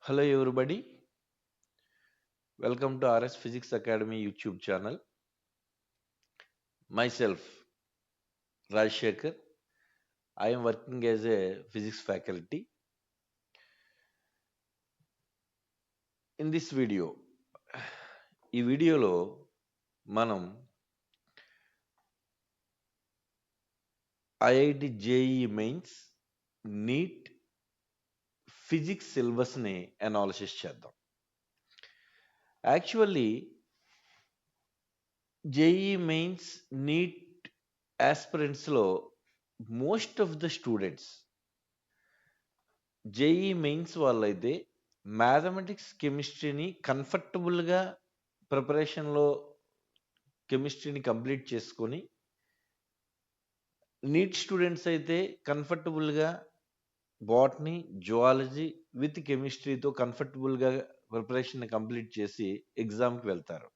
Hello, everybody. Welcome to RS Physics Academy YouTube channel. Myself, Rajshekhar. I am working as a physics faculty. In this video, ఈ వీడియోలో మనం IIT JEE mains NEET physics సిలబస్ని analysis చేద్దాం. Actually JEE mains NEET ఆస్పిరెంట్స్లో most of the students JEE mains వాళ్ళైతే mathematics కెమిస్ట్రీని కంఫర్టబుల్గా ప్రిపరేషన్లో కెమిస్ట్రీని కంప్లీట్ చేసుకొని నీట్ స్టూడెంట్స్ అయితే కంఫర్టబుల్గా బాటనీ జువాలజీ విత్ కెమిస్ట్రీతో కంఫర్టబుల్గా ప్రిపరేషన్ కంప్లీట్ చేసి ఎగ్జామ్కి వెళ్తారు.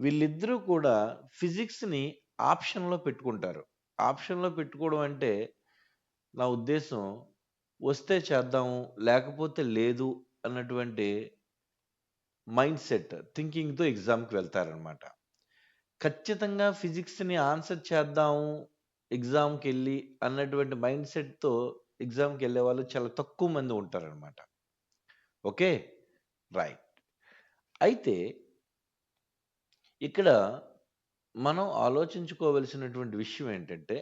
వీళ్ళిద్దరూ కూడా ఫిజిక్స్ని ఆప్షన్లో పెట్టుకుంటారు. ఆప్షన్లో పెట్టుకోవడం అంటే నా ఉద్దేశం వస్తే చేద్దాము లేకపోతే లేదు అన్నటువంటి మైండ్ సెట్ థింకింగ్తో ఎగ్జామ్కి వెళ్తారనమాట. ఖచ్చితంగా ఫిజిక్స్ని ఆన్సర్ చేద్దాము ఎగ్జామ్కి వెళ్ళి అన్నటువంటి మైండ్ సెట్తో ఎగ్జామ్కి వెళ్ళే వాళ్ళు చాలా తక్కువ మంది ఉంటారనమాట. Okay, right. అయితే ఇక్కడ మనం ఆలోచించుకోవలసినటువంటి విషయం ఏంటంటే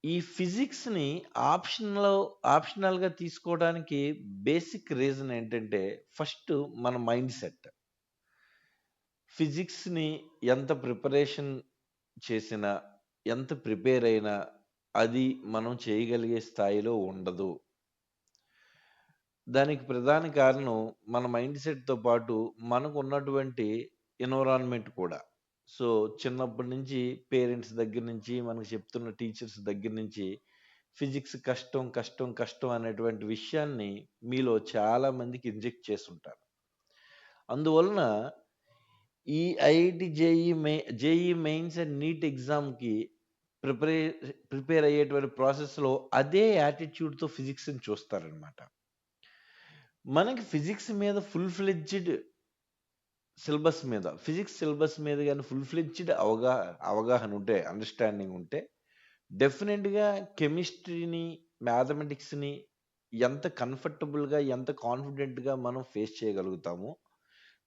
ఈ ఫిజిక్స్ని ఆప్షనల్గా తీసుకోవడానికి బేసిక్ రీజన్ ఏంటంటే ఫస్ట్ మన మైండ్ సెట్. ఫిజిక్స్ని ఎంత ప్రిపరేషన్ చేసినా ఎంత ప్రిపేర్ అయినా అది మనం చేయగలిగే స్థాయిలో ఉండదు. దానికి ప్రధాన కారణం మన మైండ్ సెట్తో పాటు మనకు ఉన్నటువంటి ఎన్విరాన్మెంట్ కూడా. సో చిన్నప్పటి నుంచి పేరెంట్స్ దగ్గర నుంచి మనకు చెప్తున్న టీచర్స్ దగ్గర నుంచి ఫిజిక్స్ కష్టం కష్టం కష్టం అనేటువంటి విషయాన్ని మీలో చాలా మందికి ఇంజెక్ట్ చేస్తుంటారు. అందువలన ఈ IIT JEE Mains and NEET ఎగ్జామ్కి ప్రిపేర్ అయ్యేటువంటి ప్రాసెస్లో అదే యాటిట్యూడ్తో ఫిజిక్స్ని చూస్తారనమాట. మనకి ఫిజిక్స్ మీద ఫుల్ ఫ్లెడ్జ్డ్ ఫిజిక్స్ సిలబస్ మీద కానీ ఫుల్ ఫ్లెడ్జ్డ్ అవగాహన ఉంటే, అండర్స్టాండింగ్ ఉంటే డెఫినెట్గా కెమిస్ట్రీని మ్యాథమెటిక్స్ని ఎంత కంఫర్టబుల్గా ఎంత కాన్ఫిడెంట్గా మనం ఫేస్ చేయగలుగుతామో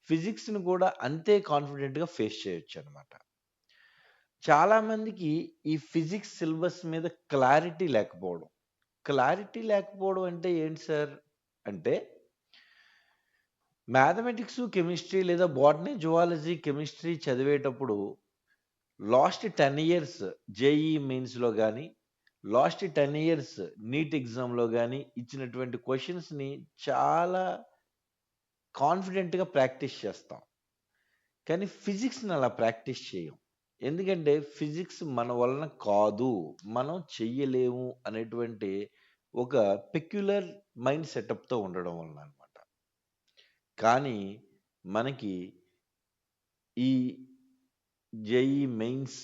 ఫిజిక్స్ని కూడా అంతే కాన్ఫిడెంట్గా ఫేస్ చేయొచ్చు అనమాట. చాలామందికి ఈ ఫిజిక్స్ సిలబస్ మీద క్లారిటీ లేకపోవడం అంటే ఏంటి సార్ అంటే మ్యాథమెటిక్స్ కెమిస్ట్రీ లేదా బాటనీ జువాలజీ కెమిస్ట్రీ చదివేటప్పుడు లాస్ట్ 10 ఇయర్స్ జేఈ మెయిన్స్లో కానీ లాస్ట్ 10 ఇయర్స్ నీట్ ఎగ్జామ్లో కానీ ఇచ్చినటువంటి క్వశ్చన్స్ని చాలా కాన్ఫిడెంట్గా ప్రాక్టీస్ చేస్తాం. కానీ ఫిజిక్స్ని అలా ప్రాక్టీస్ చేయం. ఎందుకంటే ఫిజిక్స్ మన వలన కాదు, మనం చెయ్యలేము అనేటువంటి ఒక పెక్యులర్ మైండ్ సెటప్తో ఉండడం వలన అనమాట. కానీ మనకి ఈ జేఈ మెయిన్స్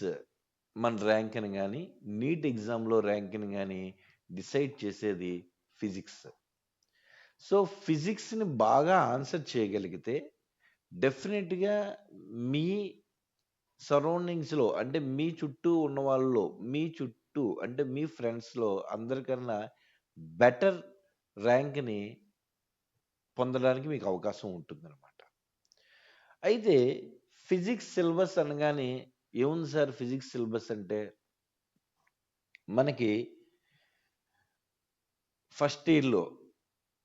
మన ర్యాంక్ని కానీ నీట్ ఎగ్జామ్లో ర్యాంక్ని కానీ డిసైడ్ చేసేది ఫిజిక్స్. సో ఫిజిక్స్ని బాగా ఆన్సర్ చేయగలిగితే డెఫినెట్గా మీ సరౌండింగ్స్లో అంటే మీ చుట్టూ ఉన్న వాళ్ళలో అంటే మీ ఫ్రెండ్స్లో అందరికన్నా బెటర్ ర్యాంక్ని పొందడానికి మీకు అవకాశం ఉంటుందన్నమాట. అయితే ఫిజిక్స్ సిలబస్ అనగానే ఏముంది సార్ ఫిజిక్స్ సిలబస్ అంటే మనకి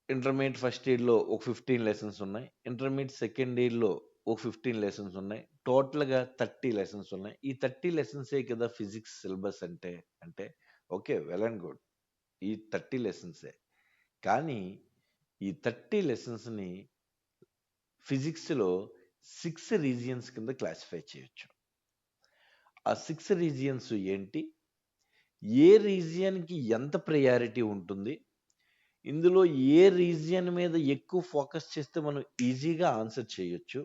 ఇంటర్మీడియట్ ఫస్ట్ ఇయర్లో ఒక 15 లెసన్స్ ఉన్నాయి, ఇంటర్మీడియట్ సెకండ్ ఇయర్లో ఒక 15 లెసన్స్ ఉన్నాయి, టోటల్గా 30 లెసన్స్ ఉన్నాయి. ఈ 30 లెసన్సే కదా ఫిజిక్స్ సిలబస్ అంటే ఓకే, వెల్ అండ్ గుడ్, ఈ 30 లెసన్సే. కానీ ఈ 30 లెసన్స్ని ఫిజిక్స్లో 6 రీజియన్స్ కింద క్లాసిఫై చేయొచ్చు. ఆ 6 రీజియన్స్ ఏంటి, ఏ రీజియన్కి ఎంత ప్రయారిటీ ఉంటుంది, ఇందులో ఏ రీజియన్ మీద ఎక్కువ ఫోకస్ చేస్తే మనం ఈజీగా ఆన్సర్ చేయొచ్చు,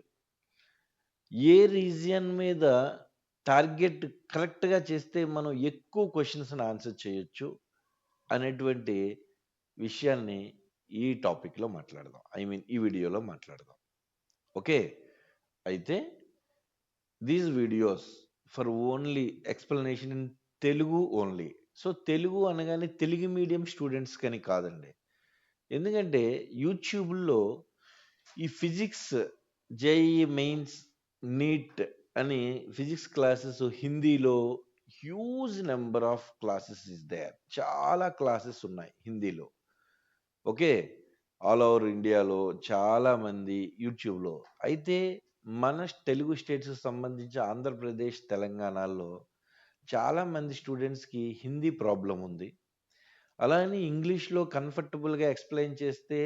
ఏ రీజియన్ మీద టార్గెట్ కరెక్ట్గా చేస్తే మనం ఎక్కువ క్వశ్చన్స్ని ఆన్సర్ చేయొచ్చు అనేటువంటి విషయాన్ని ఈ టాపిక్‌లో మాట్లాడదాం. ఈ వీడియోలో మాట్లాడదాం. ఓకే. అయితే these videos for only explanation in Telugu only. So, Telugu అనగానే తెలుగు మీడియం స్టూడెంట్స్‌కని కాదండి. ఎందుకంటే యూట్యూబ్‌లో ఈ ఫిజిక్స్, జేఈఈ మెయిన్స్, నీట్ అని ఫిజిక్స్ క్లాసెస్ హిందీలో huge number of classes is there. చాలా క్లాసెస్ ఉన్నాయి హిందీలో. ఓకే. ఆల్ ఓవర్ ఇండియాలో చాలామంది యూట్యూబ్‌లో. అయితే మన తెలుగు స్టేట్స్‌కి సంబంధించి ఆంధ్రప్రదేశ్, తెలంగాణలో చాలామంది స్టూడెంట్స్‌కి హిందీ ప్రాబ్లమ్ ఉంది. అలా అని ఇంగ్లీష్‌లో కంఫర్టబుల్‌గా ఎక్స్‌ప్లెయిన్ చేస్తే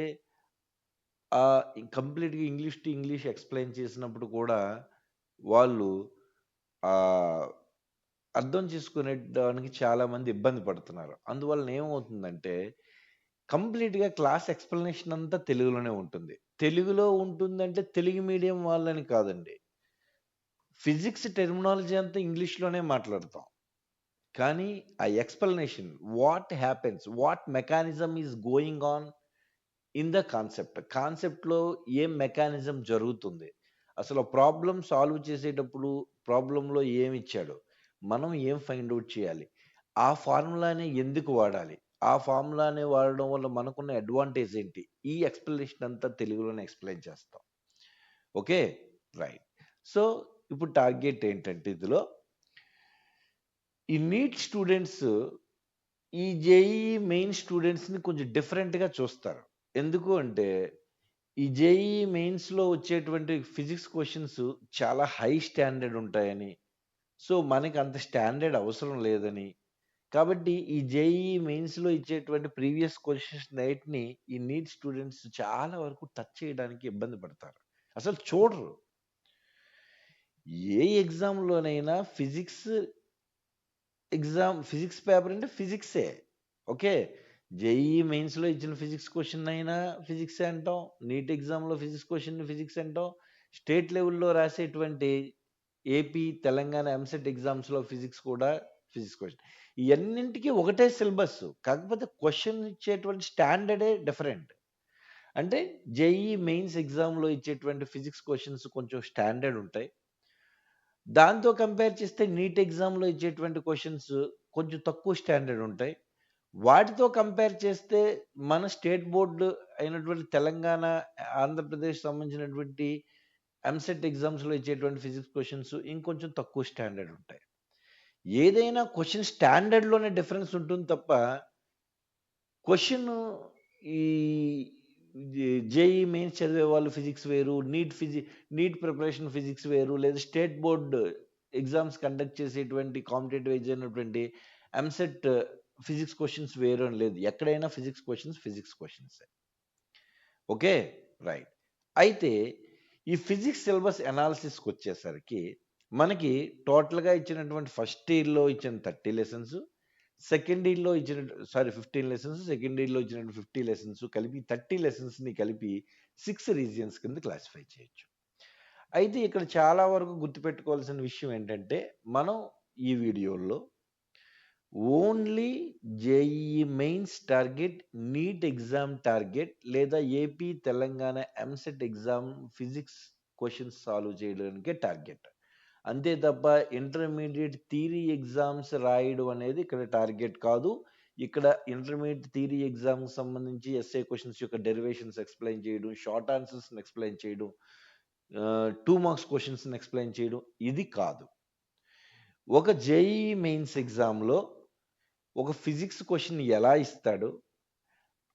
కంప్లీట్‌గా ఇంగ్లీష్ టు ఇంగ్లీష్ ఎక్స్‌ప్లెయిన్ చేసినప్పుడు కూడా వాళ్ళు ఆహ్, అర్థం చేసుకునేడానికి చాలామంది ఇబ్బంది పడుతున్నారు. అందువలన ఏమవుతుందంటే కంప్లీట్‌గా క్లాస్ ఎక్స్‌ప్లనేషన్ అంతా తెలుగులోనే ఉంటుంది. తెలుగులో ఉంటుందంటే తెలుగు మీడియం వాళ్ళని కాదండి. ఫిజిక్స్ టెర్మినాలజీ అంతా ఇంగ్లీష్‌లోనే మాట్లాడతాం. కానీ ఆ explanation what mechanism is going on in the కాన్సెప్ట్‌లో ఏం మెకానిజం జరుగుతుంది? అసలు ప్రాబ్లమ్ సాల్వ్ చేసేటప్పుడు ప్రాబ్లమ్‌లో ఏమిచ్చాడు? మనం ఏం ఫైండ్ ఔట్ చేయాలి? ఆ ఫార్ములాని ఎందుకు వాడాలి? ఆ ఫార్ములాని వాడడం వల్ల మనకున్న అడ్వాంటేజ్ ఏంటి? ఈ ఎక్స్‌ప్లనేషన్ అంతా తెలుగులోనే ఎక్స్‌ప్లెయిన్ చేస్తాం. ఓకే. రైట్. సో, ఇప్పుడు టార్గెట్ ఏంటంటే ఇందులో ఈ నీట్ స్టూడెంట్స్ ఈ జేఈఈ మెయిన్ స్టూడెంట్స్‌ని కొంచెం డిఫరెంట్‌గా చూస్తారు. ఎందుకు అంటే ఈ జేఈఈ మెయిన్స్‌లో వచ్చేటువంటి ఫిజిక్స్ క్వెషన్స్ చాలా హై స్టాండర్డ్ ఉంటాయని, సో, మనకి అంత స్టాండర్డ్ అవసరం లేదని, కాబట్టి ఈ జేఈఈ మెయిన్స్‌లో ఇచ్చేటువంటి ప్రీవియస్ క్వెషన్స్ నైట్‌ని ఈ నీట్ స్టూడెంట్స్ చాలా వరకు టచ్ చేయడానికి ఇబ్బంది పడతారు. అసలు చూడరు. ఏ ఎగ్జామ్‌లోనైనా ఫిజిక్స్ పేపర్ అంటే ఫిజిక్సే. ఓకే. జేఈఈ మెయిన్స్‌లో ఇచ్చిన ఫిజిక్స్ క్వెషన్ అయినా ఫిజిక్సే అంటాం. నీట్ ఎగ్జామ్‌లో ఫిజిక్స్ క్వెషన్‌ని ఫిజిక్స్ అంటాం. స్టేట్ లెవెల్‌లో రాసేటువంటి ఏపీ, తెలంగాణ ఎంసెట్ ఎగ్జామ్స్‌లో ఫిజిక్స్ కూడా ఫిజిక్స్ క్వెషన్. ఇయన్నింటికి ఒకటే సిలబస్. కాకపోతే క్వెషన్ ఇచ్చేటువంటి స్టాండర్డే డిఫరెంట్. అంటే జేఈఈ మెయిన్స్ ఎగ్జామ్‌లో ఇచ్చేటువంటి ఫిజిక్స్ క్వెషన్స్ కొంచెం స్టాండర్డ్ ఉంటాయి. దాంతో కంపేర్ చేస్తే నీట్ ఎగ్జామ్‌లో ఇచ్చేటువంటి క్వెషన్స్ కొంచెం తక్కువ స్టాండర్డ్ ఉంటాయి. వాటితో కంపేర్ చేస్తే మన స్టేట్ బోర్డ్ అయినటువంటి తెలంగాణ, ఆంధ్రప్రదేశ్ సంబంధించినటువంటి ఎంసెట్ ఎగ్జామ్స్‌లో ఇచ్చేటువంటి ఫిజిక్స్ క్వెషన్స్ ఇంకొంచెం తక్కువ స్టాండర్డ్ ఉంటాయి. ఏదైనా క్వెషన్ స్టాండర్డ్‌లోనే డిఫరెన్స్ ఉంటుంది తప్ప, క్వెషను ఈ జేఈఈ మెయిన్స్ చదివే వాళ్ళు ఫిజిక్స్ వేరు, నీట్ ప్రిపరేషన్ ఫిజిక్స్ వేరు, లేదా స్టేట్ బోర్డ్ ఎగ్జామ్స్ కండక్ట్ చేసేటువంటి కాంపిటేటివ్ అయినటువంటి ఎంసెట్ ఫిజిక్స్ క్వెషన్స్ వేరు అని లేదు. ఎక్కడైనా ఫిజిక్స్ క్వెషన్సే. ఓకే. రైట్. అయితే ఈ ఫిజిక్స్ సిలబస్ అనాలిసిస్‌కొచ్చేసరికి మనకి టోటల్‌గా ఇచ్చినటువంటి ఫస్ట్ ఇయర్‌లో ఇచ్చిన 30 లెసన్స్, సెకండ్ ఇయర్‌లో ఇచ్చిన 15 లెసన్స్, సెకండ్ ఇయర్‌లో ఇచ్చినటువంటి 50 లెసన్స్ కలిపి 30 లెసన్స్‌ని కలిపి 6 రీజియన్స్ కింద క్లాసిఫై చేయొచ్చు. అయితే ఇక్కడ చాలా వరకు గుర్తుపెట్టుకోవాల్సిన విషయం ఏంటంటే, మనం ఈ వీడియోలో only JEE mains target, NEET exam target లేదా AP, Telangana EAMCET exam physics questions solve చేయడానికే టార్గెట్. అంతే తప్ప ఇంటర్మీడియేట్ థియరీ ఎగ్జామ్స్ రాయడం అనేది ఇక్కడ టార్గెట్ కాదు. ఇక్కడ ఇంటర్మీడియేట్ థియరీ ఎగ్జామ్‌కి సంబంధించి ఎస్ఏ క్వెషన్స్ యొక్క డెరివేషన్స్ ఎక్స్‌ప్లెయిన్ చేయడం, షార్ట్ ఆన్సర్స్‌ని ఎక్స్‌ప్లెయిన్ చేయడం, 2 మార్క్స్ క్వెషన్స్‌ని ఎక్స్‌ప్లెయిన్ చేయడం ఇది కాదు. ఒక జేఈఈ మెయిన్స్ ఎగ్జామ్‌లో ఒక ఫిజిక్స్ క్వెషన్ ఎలా ఇస్తాడో,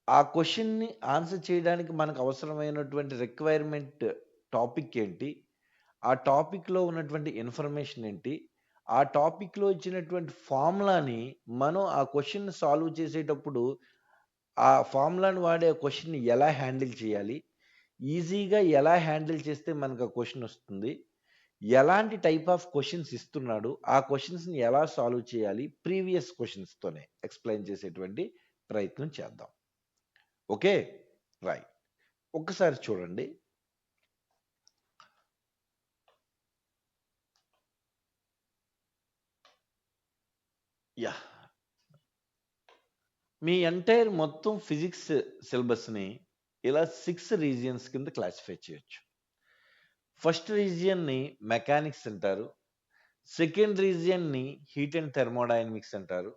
ఆ క్వెషన్‌ని ఆన్సర్ చేయడానికి మనకు అవసరమైనటువంటి రిక్వైర్మెంట్ టాపిక్ ఏంటి? ఆ టాపిక్‌లో ఉన్నటువంటి ఇన్ఫర్మేషన్ ఏంటి? ఆ టాపిక్‌లో ఇచ్చినటువంటి ఫార్ములాని మనం ఆ క్వెషన్‌ని సాల్వ్ చేసేటప్పుడు, ఆ ఫార్ములాని వాడి ఆ క్వెషన్‌ని ఎలా హ్యాండిల్ చేయాలి? ఈజీగా ఎలా హ్యాండిల్ చేస్తే మనకు ఆ క్వెషన్ వస్తుంది? ఎలాంటి టైప్ ఆఫ్ క్వెషన్స్ ఇస్తున్నాడు? ఆ క్వెషన్స్‌ని ఎలా సాల్వ్ చేయాలి? ప్రీవియస్ క్వెషన్స్‌తోనే ఎక్స్‌ప్లెయిన్ చేసేటువంటి ప్రయత్నం చేద్దాం. ఓకే. రైట్. ఒక్కసారి చూడండి. యాహ్! మీ ఎంటైర్ మొత్తం ఫిజిక్స్ సిలబస్ని ఇలా 6 రీజియన్స్ కింద క్లాసిఫై చేయొచ్చు. ఫస్ట్ రీజియన్ని మెకానిక్స్ అంటారు. సెకండ్ రీజియన్ని హీట్ అండ్ థర్మోడైనమిక్స్ అంటారు.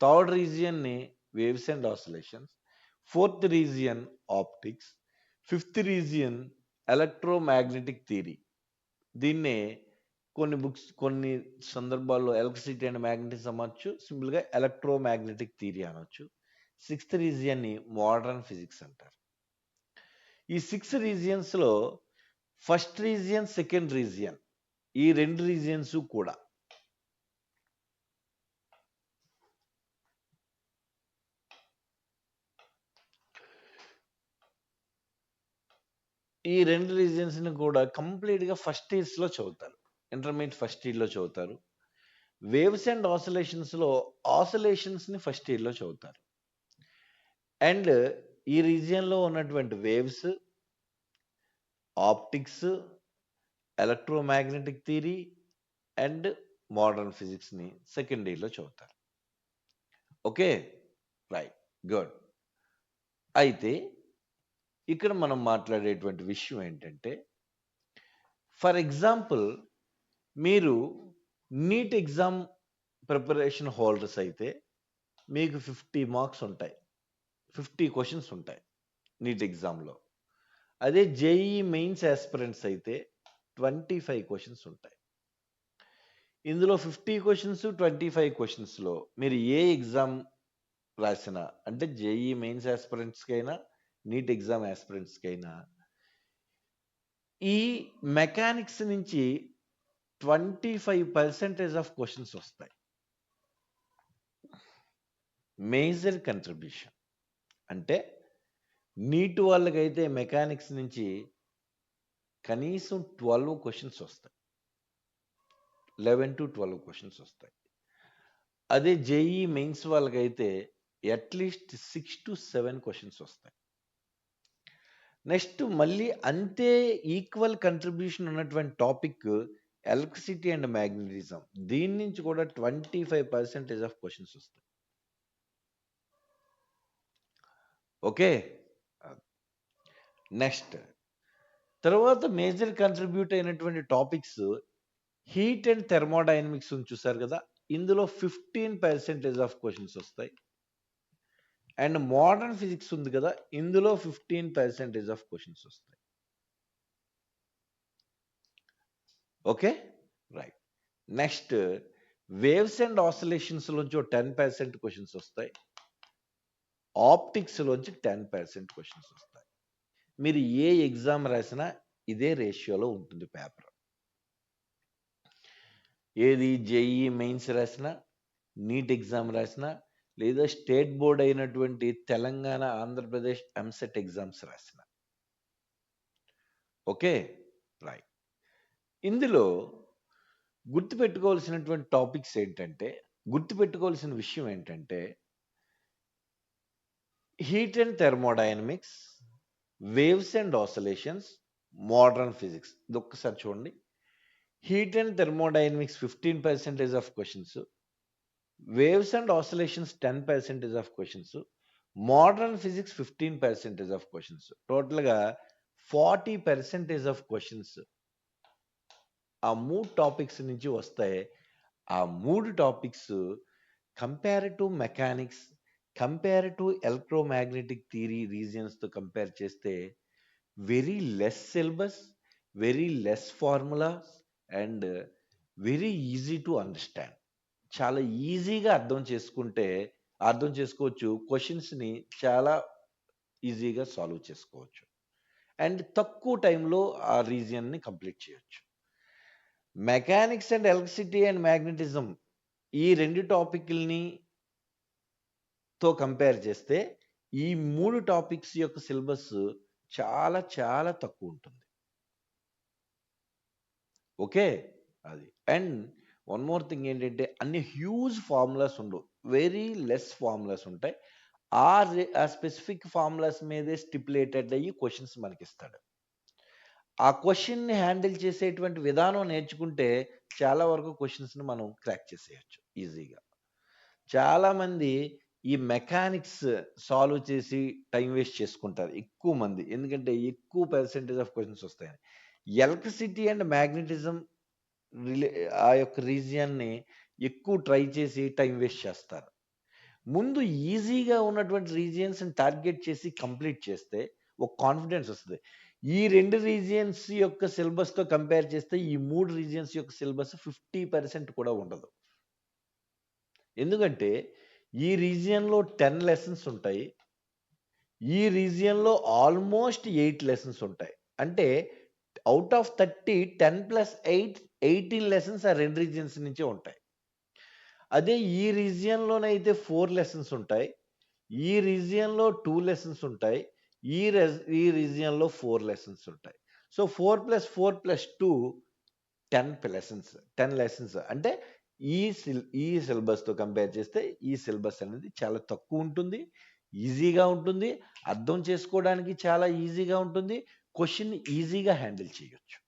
థర్డ్ రీజియన్ని waves and oscillations. Fourth region optics. Fifth region electromagnetic theory. దీన్నే కొన్ని సందర్భాల్లో ఎలక్ట్రిసిటీ అండ్ మ్యాగ్నెటిజం అనొచ్చు, సింపుల్గా ఎలక్ట్రోమాగ్నెటిక్ థియరీ అనొచ్చు. సిక్స్త్ రీజియన్ని మోడర్న్ ఫిజిక్స్ అంటారు. ఈ 6 రీజియన్స్లో ఫస్ట్ రీజియన్, సెకండ్ రీజియన్ ఈ 2 రీజియన్స్ కూడా ఈ 2 రీజియన్స్ని కూడా కంప్లీట్గా ఫస్ట్ ఇయర్స్లో చదువుతారు. ఇంటర్మీడియట్ ఫస్ట్ ఇయర్లో చదువుతారు. వేవ్స్ అండ్ ఆసిలేషన్స్లో ఆసిలేషన్స్ని ఫస్ట్ ఇయర్లో చదువుతారు. అండ్ ఈ రీజియన్లో ఉన్నటువంటి waves, optics, electromagnetic theory and modern ఫిజిక్స్ని సెకండ్ ఇయర్లో చదువుతారు. Okay, right, good. అయితే ఇక్కడ మనం మాట్లాడేటువంటి విషయం ఏంటంటే, ఫర్ ఎగ్జాంపుల్ మీరు నీట్ ఎగ్జామ్ ప్రిపరేషన్ హోల్డర్స్ అయితే మీకు 50 మార్క్స్ ఉంటాయి, 50 క్వశ్చన్స్ ఉంటాయి నీట్ ఎగ్జామ్లో. అదే జేఈ మెయిన్స్ ఆస్పిరెంట్స్ అయితే 25 క్వశ్చన్స్ ఉంటాయి. ఇందులో 50 క్వశ్చన్స్, 25 క్వశ్చన్స్లో మీరు ఏ ఎగ్జామ్ రాసినా, అంటే జేఈ మెయిన్స్ ఆస్పిరెంట్స్కైనా నీట్ ఎగ్జామ్ ఆస్పిరెంట్స్కైనా ఈ మెకానిక్స్ నుంచి 25% ఆఫ్ క్వశ్చన్స్ వస్తాయి. మేజర్ కంట్రిబ్యూషన్ అంటే నీట్ వాళ్ళకైతే మెకానిక్స్ నుంచి కనీసం 12 క్వశ్చన్స్ వస్తాయి, 11 to 12 క్వశ్చన్స్ వస్తాయి. అదే జేఈ మెయిన్స్ వాళ్ళకైతే అట్లీస్ట్ 6 to 7 క్వశ్చన్స్ వస్తాయి. నెక్స్ట్ మళ్ళీ అంతే ఈక్వల్ కంట్రిబ్యూషన్ ఉన్నటువంటి టాపిక్ ఎలక్ట్రిసిటీ అండ్ మ్యాగ్నెటిజం. దీని నుంచి కూడా 25% ఆఫ్ క్వశ్చన్స్ వస్తాయి. ఓకే, నెక్స్ట్ తర్వాత మేజర్ కంట్రిబ్యూట్ అయినటువంటి టాపిక్స్ హీట్ అండ్ థర్మోడైనమిక్స్ చూసారు కదా, ఇందులో 15% ఆఫ్ క్వశ్చన్స్ వస్తాయి. అండ్ మోడర్న్ ఫిజిక్స్ ఉంది కదా, ఇందులో 15% ఆఫ్ క్వశ్చన్స్ వస్తాయి. Okay, right. Next waves and oscillations లోంచి 10% క్వశ్చన్స్ వస్తాయి. ఆప్టిక్స్ లోంచి 10% క్వశ్చన్స్ వస్తాయి. మీరు ఏ ఎగ్జామ్ రాసినా ఇదే రేషియోలో ఉంటుంది పేపర్. ఏది జేఈ మెయిన్స్ రాసినా, నీట్ ఎగ్జామ్ రాసినా, లేదా స్టేట్ బోర్డ్ అయినటువంటి తెలంగాణ, ఆంధ్రప్రదేశ్ ఎంసెట్ ఎగ్జామ్స్ రాసిన. Okay, right. ఇందులో గుర్తుపెట్టుకోవాల్సినటువంటి టాపిక్స్ ఏంటంటే, గుర్తుపెట్టుకోవాల్సిన విషయం ఏంటంటే, heat and thermodynamics, waves and oscillations, modern physics. ఇది ఒక్కసారి చూడండి. Heat and thermodynamics 15% of questions, waves and oscillations 10% of questions, modern physics 15% of questions. టోటల్గా 40% ఆఫ్ క్వశ్చన్స్ ఆ 3 టాపిక్స్ నుంచి వస్తాయి. ఆ 3 topics compare to mechanics, compare to electromagnetic theory రీజియన్స్తో compare చేస్తే very less syllabus, very less formulas and very easy to understand. చాలా ఈజీగా అర్థం చేసుకోవచ్చు. క్వశ్చన్స్ని చాలా ఈజీగా సాల్వ్ చేసుకోవచ్చు అండ్ తక్కువ టైంలో ఆ రీజియన్ని కంప్లీట్ చేయొచ్చు. Mechanics and electricity and magnetism ఈ 2 టాపిక్లని తో కంపేర్ చేస్తే ఈ 3 టాపిక్స్ యొక్క సిలబస్ చాలా చాలా తక్కువ ఉంటుంది. ఓకే, అది. అండ్ వన్ మోర్ థింగ్ ఏంటంటే, అన్ని హ్యూజ్ ఫార్ములాస్ ఉండవు, వెరీ లెస్ ఫార్ములాస్ ఉంటాయి. ఆ స్పెసిఫిక్ ఫార్ములాస్ మీదే స్టిపులేటెడ్ అయ్యి క్వశ్చన్స్ మనకి ఇస్తాడు. ఆ క్వశ్చన్ని హ్యాండిల్ చేసేటువంటి విధానం నేర్చుకుంటే చాలా వరకు క్వశ్చన్స్ని మనం క్రాక్ చేసేయచ్చు ఈజీగా. చాలామంది ఈ మెకానిక్స్ సాల్వ్ చేసి టైం వేస్ట్ చేసుకుంటారు ఎక్కువ మంది. ఎందుకంటే ఎక్కువ పర్సెంటేజ్ ఆఫ్ క్వెషన్స్ వస్తాయని. ఎలక్ట్రిసిటీ అండ్ మ్యాగ్నెటిజం ఆ యొక్క రీజియన్‌ని ఎక్కువ ట్రై చేసి టైం వేస్ట్ చేస్తారు. ముందు ఈజీగా ఉన్నటువంటి రీజియన్స్‌ని టార్గెట్ చేసి కంప్లీట్ చేస్తే ఒక కాన్ఫిడెన్స్ వస్తది. ఈ 2 రీజియన్స్ యొక్క సిలబస్‌తో కంపేర్ చేస్తే ఈ 3 రీజియన్స్ యొక్క సిలబస్ 50% కూడా ఉండదు. ఎందుకంటే ఈ రీజియన్‌లో 10 లెసన్స్ ఉంటాయి. ఈ రీజియన్‌లో ఆల్మోస్ట్ 8 లెసన్స్ ఉంటాయి. అంటే ఔట్ ఆఫ్ 30 10 + 8 18 లెసన్స్ ఆ 2 రీజియన్స్ నుంచే ఉంటాయి. అదే ఈ రీజియన్‌లోనైతే 4 లెసన్స్ ఉంటాయి. ఈ రీజియన్‌లో 2 లెసన్స్ ఉంటాయి. ఈ రీజియన్‌లో 4 లెసన్స్ ఉంటాయి. So, 4 + 4 + 2 10 lessons. 10 లెసన్స్ అంటే ఈ సిలబస్‌తో కంపేర్ చేస్తే ఈ సిలబస్ అనేది చాలా తక్కువుంటుంది. ఈజీగా ఉంటుంది. అర్థం చేసుకోవడానికి చాలా ఈజీగా ఉంటుంది. క్వెషన్‌ని ఈజీగా హ్యాండిల్ చేయొచ్చు.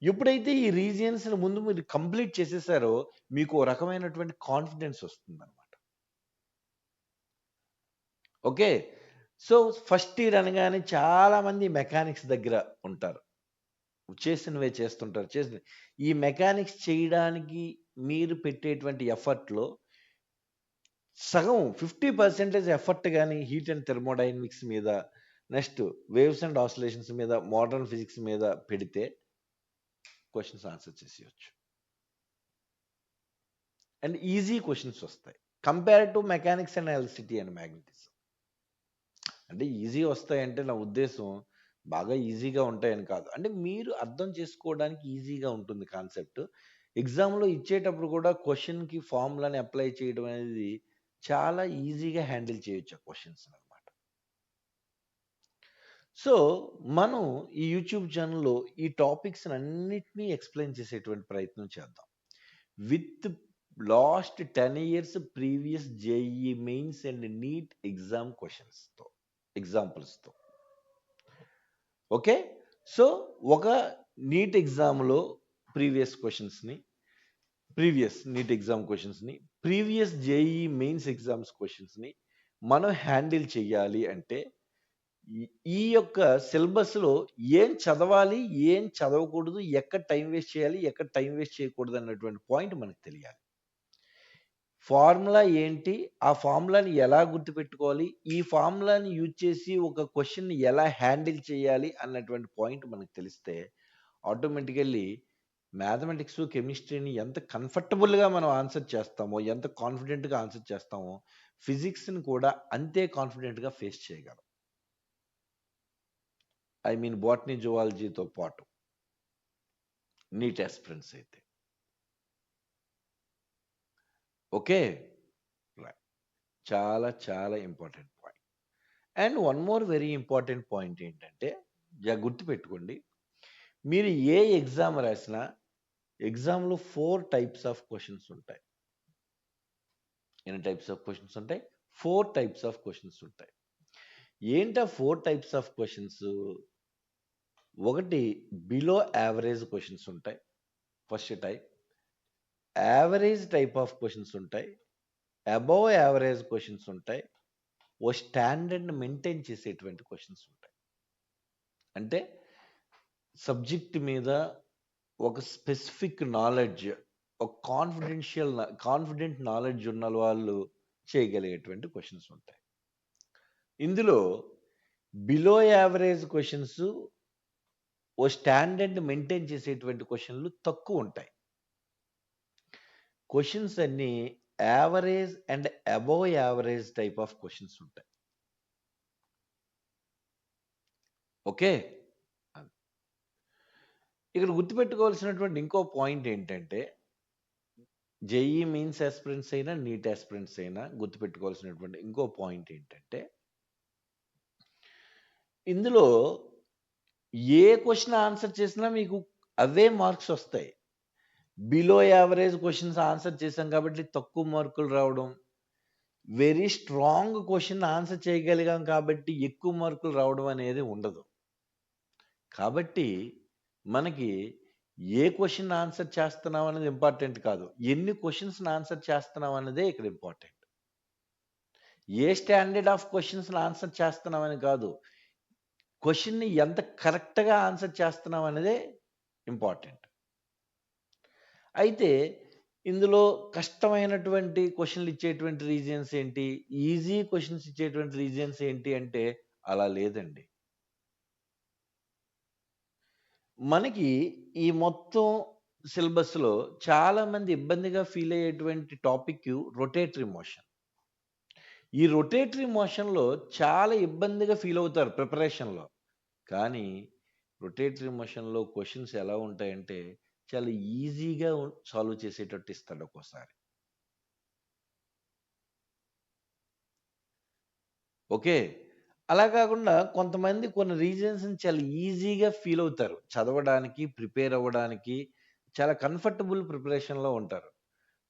ఎప్పుడైతే ఈ రీజియన్స్‌ని ముందు మీరు కంప్లీట్ చేసేసారో మీకు ఓ రకమైనటువంటి కాన్ఫిడెన్స్ వస్తుందన్నమాట. ఓకే. సో, ఫస్ట్ ఇయర్ అనగానే చాలామంది మెకానిక్స్ దగ్గర ఉంటారు. చేసినవే చేస్తుంటారు. ఈ మెకానిక్స్ చేయడానికి మీరు పెట్టేటువంటి ఎఫర్ట్‌లో సగం 50% ఎఫర్ట్ గాని హీట్ అండ్ థర్మోడైనమిక్స్ మీద, నెక్స్ట్ వేవ్స్ అండ్ ఆసిలేషన్స్ మీద, మోడర్న్ ఫిజిక్స్ మీద పెడితే క్వెషన్స్ ఆన్సర్ చేసేయొచ్చు. అండ్ ఈజీ క్వెషన్స్ వస్తాయి. Compare to mechanics and electricity and magnetism. అంటే ఈజీ వస్తాయంటే నా ఉద్దేశం బాగా ఈజీగా ఉంటాయని కాదు. అంటే మీరు అర్థం చేసుకోవడానికి ఈజీగా ఉంటుంది కాన్సెప్ట్. ఎగ్జామ్‌లో ఇచ్చేటప్పుడు కూడా క్వెషన్‌కి ఫార్ములాని అప్లై చేయడం అనేది చాలా ఈజీగా హ్యాండిల్ చేయొచ్చు ఆ క్వెషన్స్‌ననమాట. సో, మనం ఈ యూట్యూబ్ ఛానెల్‌లో ఈ టాపిక్స్‌నన్నిటిని ఎక్స్‌ప్లెయిన్ చేసేటువంటి ప్రయత్నం చేద్దాం. With last 10 years previous JEE mains and NEET exam క్వెషన్స్‌తో, ఎగ్జాంపుల్స్‌తో. ఓకే. సో, ఒక నీట్ ఎగ్జామ్‌లో ప్రీవియస్ నీట్ ఎగ్జామ్ క్వెషన్స్‌ని, ప్రీవియస్ జేఈఈ మెయిన్స్ ఎగ్జామ్స్ క్వెషన్స్‌ని మనం హ్యాండిల్ చేయాలి అంటే ఈ ఈ యొక్క సిలబస్‌లో ఏం చదవాలి, ఏం చదవకూడదు, ఎక్కడ టైం వేస్ట్ చేయాలి, ఎక్కడ టైం వేస్ట్ చేయకూడదు అన్నటువంటి పాయింట్ మనకు తెలియాలి. ఫార్ములా ఏంటి? ఆ ఫార్ములాని ఎలా గుర్తుపెట్టుకోవాలి? ఈ ఫార్ములాని యూజ్ చేసి ఒక క్వెషన్‌ని ఎలా హ్యాండిల్ చేయాలి అన్నటువంటి పాయింట్ మనకు తెలిస్తే ఆటోమేటికల్లీ మ్యాథమెటిక్స్, కెమిస్ట్రీని ఎంత కంఫర్టబుల్‌గా మనం ఆన్సర్ చేస్తామో, ఎంత కాన్ఫిడెంట్‌గా ఆన్సర్ చేస్తామో, ఫిజిక్స్‌ని కూడా అంతే కాన్ఫిడెంట్‌గా ఫేస్ చేయగలం. ఐ మీన్ బోటనీ, జువాలజీతో పాటు నీట్ యాస్పిరెంట్స్ అయితే. ఓకే. రైట్. చాలా చాలా important point. And one more very important point ఏంటంటే గుర్తుపెట్టుకోండి. మీరు ఏ ఎగ్జామ్ రాసినా ఎగ్జామ్‌లో 4 టైప్స్ ఆఫ్ క్వెషన్స్ ఉంటాయి. ఎన్ని టైప్స్ ఆఫ్ క్వెషన్స్ ఉంటాయి? 4 టైప్స్ ఆఫ్ క్వెషన్స్ ఉంటాయి. ఏంటా 4 టైప్స్ ఆఫ్ క్వెషన్స్? ఒకటి బిలో యావరేజ్ క్వెషన్స్ ఉంటాయి. First type. Average type of questions ఉంటాయి. అబోవ్ యావరేజ్ క్వెషన్స్ ఉంటాయి. ఓ స్టాండర్డ్‌ని మెయింటైన్ చేసేటువంటి క్వెషన్స్ ఉంటాయి. అంటే సబ్జెక్ట్ మీద ఒక స్పెసిఫిక్ నాలెడ్జ్, ఒక కాన్ఫిడెంట్ నాలెడ్జ్ ఉన్న వాళ్ళు చేయగలిగేటువంటి క్వెషన్స్ ఉంటాయి. ఇందులో బిలో యావరేజ్ క్వెషన్స్, ఓ స్టాండర్డ్‌ని మెయింటైన్ చేసేటువంటి క్వెషన్‌లు తక్కువ ఉంటాయి. క్వెషన్స్ అన్నీ average and above average type of questions ఉంటాయి. ఓకే. ఇక్కడ గుర్తుపెట్టుకోవాల్సినటువంటి ఇంకో పాయింట్ ఏంటంటే జేఈఈ మెయిన్స్ యాస్పిరెంట్స్ అయినా, నీట్ యాస్పిరెంట్స్ అయినా గుర్తుపెట్టుకోవాల్సినటువంటి ఇంకో పాయింట్ ఏంటంటే ఇందులో ఏ క్వెషన్ ఆన్సర్ చేసినా మీకు అవే మార్క్స్ వస్తాయి. బిలో యావరేజ్ క్వెషన్స్ ఆన్సర్ చేశాం కాబట్టి తక్కువ మార్కులు రావడం, వెరీ స్ట్రాంగ్ క్వెషన్ ఆన్సర్ చేయగలిగాం కాబట్టి ఎక్కువ మార్కులు రావడం అనేది ఉండదు. కాబట్టి మనకి ఏ క్వెషన్ ఆన్సర్ చేస్తున్నాం అనేది ఇంపార్టెంట్ కాదు. ఎన్ని క్వెషన్స్‌ని ఆన్సర్ చేస్తున్నాం అన్నదే ఇక్కడ ఇంపార్టెంట్. ఏ స్టాండర్డ్ ఆఫ్ క్వెషన్స్‌ని ఆన్సర్ చేస్తున్నామని కాదు. క్వెషన్‌ని ఎంత కరెక్ట్‌గా ఆన్సర్ చేస్తున్నాం అనేదే ఇంపార్టెంట్. అయితే ఇందులో కష్టమైనటువంటి క్వెషన్‌లు ఇచ్చేటువంటి రీజియన్స్ ఏంటి? ఈజీ క్వెషన్స్ ఇచ్చేటువంటి రీజియన్స్ ఏంటి అంటే అలా లేదండి. మనకి ఈ మొత్తం సిలబస్‌లో చాలామంది ఇబ్బందిగా ఫీల్ అయ్యేటువంటి టాపిక్ రొటేటరీ మోషన్. ఈ రొటేటరీ మోషన్‌లో చాలా ఇబ్బందిగా ఫీల్ అవుతారు ప్రిపరేషన్‌లో. కానీ రొటేటరీ మోషన్‌లో క్వెషన్స్ ఎలా ఉంటాయంటే చాలా ఈజీగా సాల్వ్ చేసేటట్టు ఇస్తాడు ఒక్కోసారి. ఓకే. అలా కాకుండా కొంతమంది కొన్ని రీజన్స్‌ని చాలా ఈజీగా ఫీల్ అవుతారు. చదవడానికి, ప్రిపేర్ అవ్వడానికి చాలా కంఫర్టబుల్ ప్రిపరేషన్‌లో ఉంటారు.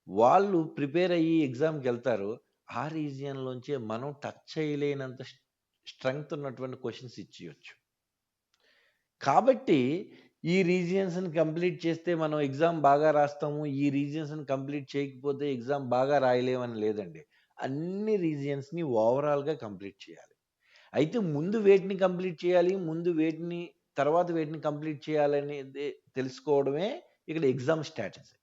వాళ్ళు ప్రిపేర్ అయ్యి ఎగ్జామ్‌కెళ్తారు. ఆ రీజియన్‌లోంచే మనం టచ్ చేయలేనంత స్ట్రెంగ్త్ ఉన్నటువంటి క్వెషన్స్ ఇచ్చేయొచ్చు. కాబట్టి ఈ రీజియన్స్‌ని కంప్లీట్ చేస్తే మనం ఎగ్జామ్ బాగా రాస్తాము. ఈ రీజియన్స్‌ని కంప్లీట్ చేయకపోతే ఎగ్జామ్ బాగా రాయలేమని లేదండి. అన్ని రీజియన్స్‌ని ఓవరాల్‌గా కంప్లీట్ చేయాలి. అయితే ముందు వేటిని కంప్లీట్ చేయాలి? ముందు వేటిని తర్వాత వేటిని కంప్లీట్ చేయాలనేది తెలుసుకోవడమే ఇక్కడ ఎగ్జామ్ స్ట్రాటజీ.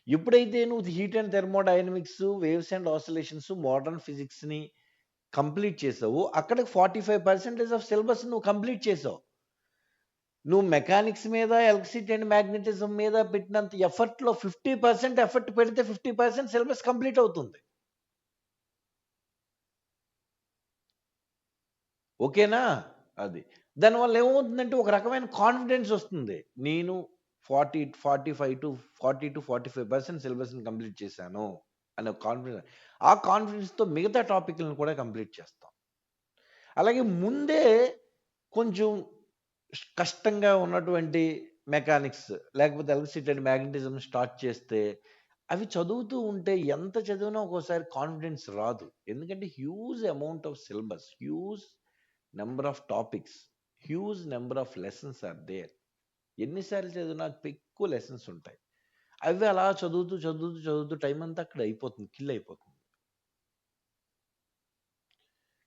ఎప్పుడైతే నువ్వు heat and thermodynamics, waves and oscillations, modern ఫిజిక్స్‌ని కంప్లీట్ చేసావో అక్కడికి 45% ఆఫ్ సిలబస్ నువ్వు కంప్లీట్ చేసావు. నువ్వు మెకానిక్స్ మీద, ఎలక్ట్రిసిటీ అండ్ మాగ్నెటిజం మీద పెట్టినంత ఎఫర్ట్‌లో 50% ఎఫర్ట్ పెడితే 50% సిలబస్ కంప్లీట్ అవుతుంది. ఓకేనా? అది. దానివల్ల ఏమవుతుందంటే ఒక రకమైన కాన్ఫిడెన్స్ వస్తుంది. నేను 40-45% సిలబస్‌ని కంప్లీట్ చేశాను అనే కాన్ఫిడెన్స్. ఆ కాన్ఫిడెన్స్‌తో మిగతా టాపిక్‌లను కూడా కంప్లీట్ చేస్తాం. అలాగే ముందే కొంచెం కష్టంగా ఉన్నటువంటి మెకానిక్స్ లేకపోతే ఎలక్ట్రిసిటీ అండ్ మాగ్నెటిజం స్టార్ట్ చేస్తే అవి చదువుతూ ఉంటే ఎంత చదివినా ఒక్కోసారి కాన్ఫిడెన్స్ రాదు. ఎందుకంటే huge amount of syllabus, huge number of topics, huge number of lessons are there. ఎన్నిసార్లు చదివినా ఎక్కువ లెసన్స్ ఉంటాయి. అవి అలా చదువుతూ టైం అంతా అక్కడ అయిపోతుంది. కిల్ అయిపోతుంది.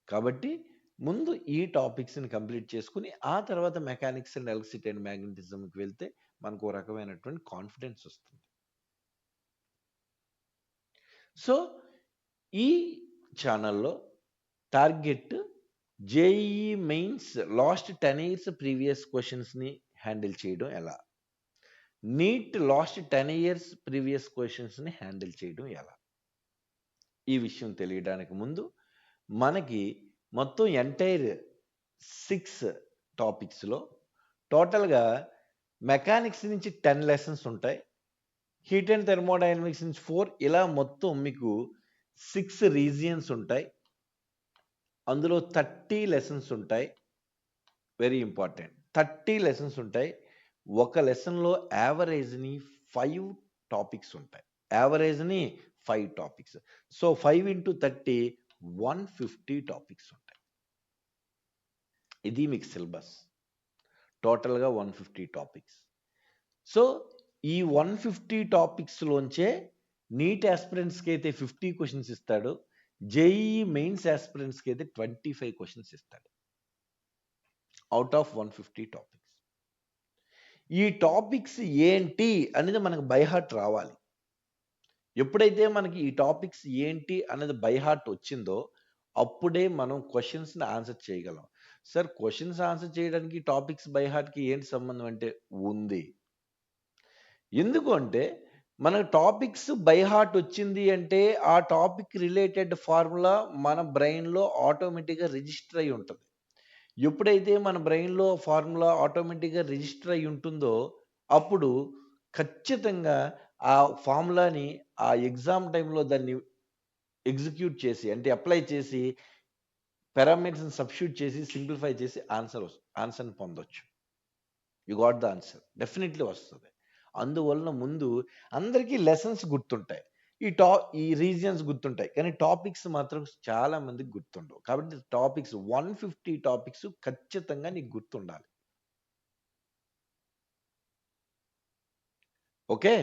కాబట్టి ముందు ఈ టాపిక్స్‌ని కంప్లీట్ చేసుకొని, ఆ తర్వాత మెకానిక్స్ అండ్ ఎలక్ట్రిసిటీ అండ్ మాగ్నెటిజంకి వెళ్తే మనకు ఓ రకమైనటువంటి కాన్ఫిడెన్స్ వస్తుంది. సో, ఈ ఛానెల్‌లో target JEE mains last 10 years previous క్వెషన్స్‌ని హ్యాండిల్ చేయడం ఎలా? నీట్ లాస్ట్ 10 ఇయర్స్ ప్రీవియస్ క్వెషన్స్‌ని హ్యాండిల్ చేయడం ఎలా? ఈ విషయం తెలియడానికి ముందు మనకి మొత్తం ఎంటైర్ 6 టాపిక్స్‌లో టోటల్‌గా మెకానిక్స్ నుంచి 10 లెసన్స్ ఉంటాయి. హీట్ అండ్ థర్మోడైనమిక్స్ నుంచి 4 ఇలా మొత్తం మీకు 6 రీజియన్స్ ఉంటాయి. అందులో 30 లెసన్స్ ఉంటాయి. Very important. 30 లెసన్స్ ఉంటాయి. ఒక లెసన్‌లో యావరేజ్‌ని 5 టాపిక్స్ ఉంటాయి. యావరేజ్‌ని 5 టాపిక్స్. సో, 5 ఇంటూ 30 150 టాపిక్స్ ఉంటాయి. ఇది మీకు సిలబస్. టోటల్‌గా 150 టాపిక్స్. సో, ఈ 150 టాపిక్స్‌లోంచే నీట్ యాస్పిరెంట్స్‌కి అయితే 50 క్వెషన్స్ ఇస్తాడు. జేఈఈ మెయిన్స్ యాస్పిరెంట్స్‌కి అయితే 25 క్వెషన్స్ ఇస్తాడు. Out of 150 topics. ఈ టాపిక్స్ ఏంటి అనేది మనకు బై హార్ట్ రావాలి. ఎప్పుడైతే మనకి ఈ టాపిక్స్ ఏంటి అనేది బై హార్ట్ వచ్చిందో, అప్పుడే మనం క్వెషన్స్‌ని ఆన్సర్ చేయగలం. సార్ క్వెషన్స్ ఆన్సర్ చేయడానికి టాపిక్స్ బై హార్ట్‌కి ఏంటి సంబంధం అంటే ఉంది. ఎందుకు అంటే మన టాపిక్స్ బై హార్ట్ వచ్చింది అంటే ఆ టాపిక్ రిలేటెడ్ ఫార్ములా మన బ్రెయిన్‌లో ఆటోమేటిక్‌గా రిజిస్టర్ అయ్యి ఉంటది. ఎప్పుడైతే మన బ్రెయిన్‌లో ఫార్ములా ఆటోమేటిక్‌గా రిజిస్టర్ అయ్యి ఉంటుందో, అప్పుడు ఖచ్చితంగా ఆ ఫార్ములాని ఆ ఎగ్జామ్ టైమ్‌లో దాన్ని ఎగ్జిక్యూట్ చేసి అంటే అప్లై చేసి పారామీటర్స్‌ని సబ్స్టిట్యూట్ చేసి సింప్లిఫై చేసి ఆన్సర్‌ని పొందొచ్చు. You got the answer. Definitely వస్తది. అందువలన ముందు అందరికీ లెసన్స్ గుర్తుంటాయి. ఈ రీజియన్స్ గుర్తుంటాయి. కానీ టాపిక్స్ మాత్రం చాలా మందికి గుర్తుండవు. కాబట్టి టాపిక్స్ 150 టాపిక్స్ ఖచ్చితంగా నీకు గుర్తుండాలి. ఓకే.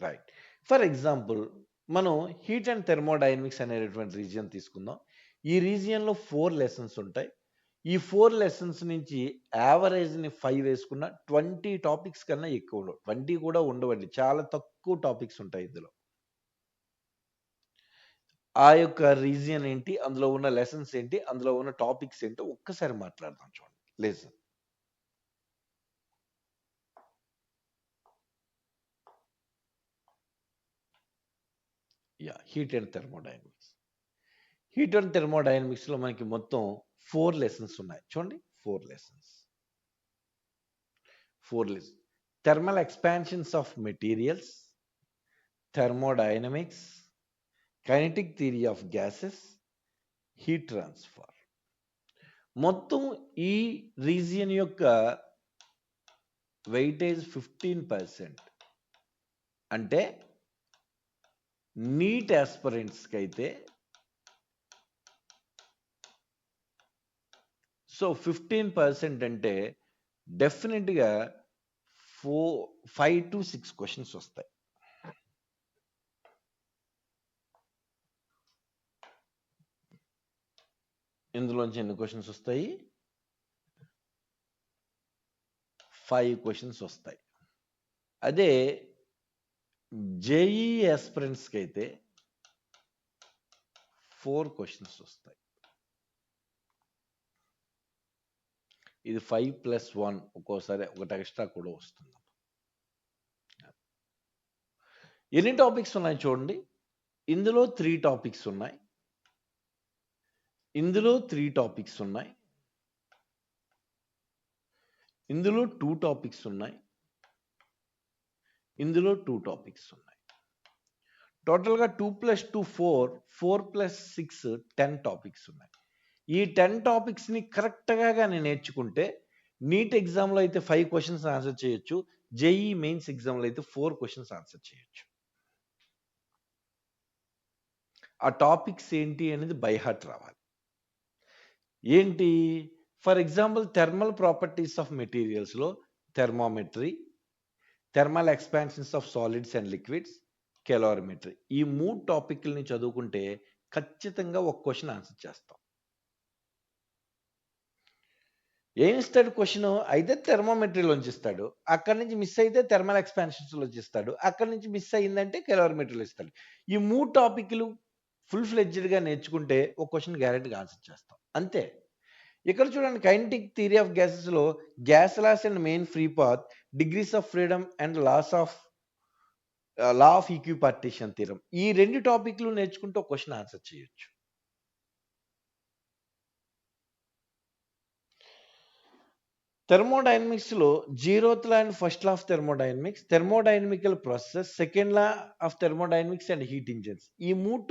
రైట్. ఫర్ ఎగ్జాంపుల్ మనం హీట్ అండ్ థెర్మోడైనమిక్స్ అనేటటువంటి రీజియన్ తీసుకుందాం. ఈ రీజియన్‌లో 4 లెసన్స్ ఉంటాయి. ఈ 4 లెసన్స్ నుంచి యావరేజ్‌ని 5 వేసుకున్న 20 టాపిక్స్ కన్నా ఎక్కువ ఉండవు. 20 కూడా ఉండవండి. చాలా తక్కువ టాపిక్స్ ఉంటాయి ఇందులో. ఆ యొక్క రీజియన్ ఏంటి? అందులో ఉన్న లెసన్స్ ఏంటి? అందులో ఉన్న టాపిక్స్ ఏంటో ఒక్కసారి మాట్లాడదాం చూడండి. Listen. Heat and thermodynamics. Heat and థెర్మోడైనమిక్స్‌లో మనకి మొత్తం 4 లెసన్స్ ఉన్నాయి. చూడండి 4 lessons. 4 lessons. Thermal expansions of materials, thermodynamics, kinetic theory of gases, heat transfer. మొత్తం ఈ రీజియన్ యొక్క వెయిటేజ్ 15%. అంటే నీట్ ఆస్పిరెంట్స్‌కి అయితే సో 15% అంటే డెఫినెట్‌గా 5 to 6 క్వెషన్స్ వస్తాయి. ఇందులోంచి ఎన్ని క్వెషన్స్ వస్తాయి? 5 క్వెషన్స్ వస్తాయి. అదే జేఈఈ ఆస్పిరెంట్స్‌కి అయితే 4 క్వెషన్స్ వస్తాయి. ఇది 5+1 ఒక్కోసారి ఒకటి ఎక్స్ట్రా కూడా వస్తుంది. ఎన్ని టాపిక్స్ ఉన్నాయి చూడండి. ఇందులో 3 టాపిక్స్ ఉన్నాయి. ఇందులో 3 టాపిక్స్ ఉన్నాయి. ఇందులో 2 టాపిక్స్ ఉన్నాయి. ఇందులో 2 టాపిక్స్ ఉన్నాయి. టోటల్‌గా 2 + 2 4, 4 + 6 10 టాపిక్స్ ఉన్నాయి. ఈ 10 టాపిక్స్‌ని కరెక్ట్‌గా గాని నేర్చుకుంటే నీట్ ఎగ్జామ్‌లో అయితే 5 క్వెషన్స్ ఆన్సర్ చేయొచ్చు. జేఈఈ మెయిన్స్ ఎగ్జామ్‌లో అయితే 4 క్వెషన్స్ ఆన్సర్ చేయొచ్చు. ఆ టాపిక్స్ ఏంటి అనేది బై హార్ట్ రావాలి. ఏంటి? For example thermal properties of మెటీరియల్స్‌లో thermometry, thermal expansions of solids and liquids, calorimetry. ఈ 3 టాపిక్‌లని చదువుకుంటే ఖచ్చితంగా ఒక క్వెషన్ ఆన్సర్ చేస్తాం. ఏమిస్తాడు క్వెషను? అయితే థర్మామెట్రీలోంచి ఇస్తాడు. అక్కడి నుంచి మిస్ అయితే థర్మల్ ఎక్స్పాన్షన్స్‌లోంచి ఇస్తాడు. అక్కడి నుంచి మిస్ అయిందంటే కెలోరిమెట్రీలో ఇస్తాడు. ఈ 3 టాపిక్‌లు ఫుల్ ఫ్లెడ్జ్డ్‌గా నేర్చుకుంటే ఒక క్వెషన్ గ్యారంటీగా ఆన్సర్ చేస్తాం. అంతే. ఇక్కడ చూడండి కైనెటిక్ థియరీ ఆఫ్ గ్యాసెస్‌లో gas laws and mean free path, degrees of freedom and law of equipartition theorem. ఈ 2 టాపిక్‌లు నేర్చుకుంటే ఒక క్వెషన్ ఆన్సర్ చేయొచ్చు. థర్మోడైనమిక్స్‌లో zeroth law and first law of thermodynamics, thermodynamical process, second law of thermodynamics and heat engines. ఈ 3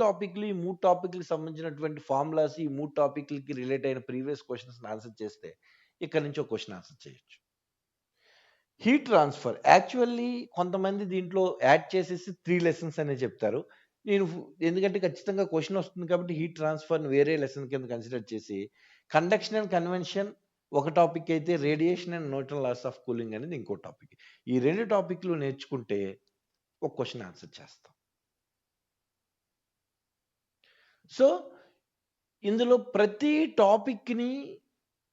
టాపిక్‌లకి సంబంధించినటువంటి formulas, ఈ 3 టాపిక్‌లకి రిలేట్ అయిన ప్రీవియస్ క్వెషన్స్‌ని ఆన్సర్ చేస్తే ఇక్కడి నుంచి ఒక క్వెషన్ ఆన్సర్ చేయొచ్చు. హీట్ ట్రాన్స్ఫర్ యాక్చువల్లీ కొంతమంది దీంట్లో యాడ్ చేసేసి 3 లెసన్స్ అనే చెప్తారు. నేను ఎందుకంటే ఖచ్చితంగా క్వెషన్ వస్తుంది కాబట్టి హీట్ ట్రాన్స్ఫర్‌ని వేరే లెసన్ కింద కన్సిడర్ చేసి కండక్షన్ అండ్ కన్వెన్షన్ ఒక టాపిక్ అయితే radiation and neutral laws of cooling అనేది ఇంకో టాపిక్. ఈ 2 టాపిక్‌లు నేర్చుకుంటే ఒక క్వెషన్ ఆన్సర్ చేస్తాం. సో, ఇందులో ప్రతి టాపిక్‌ని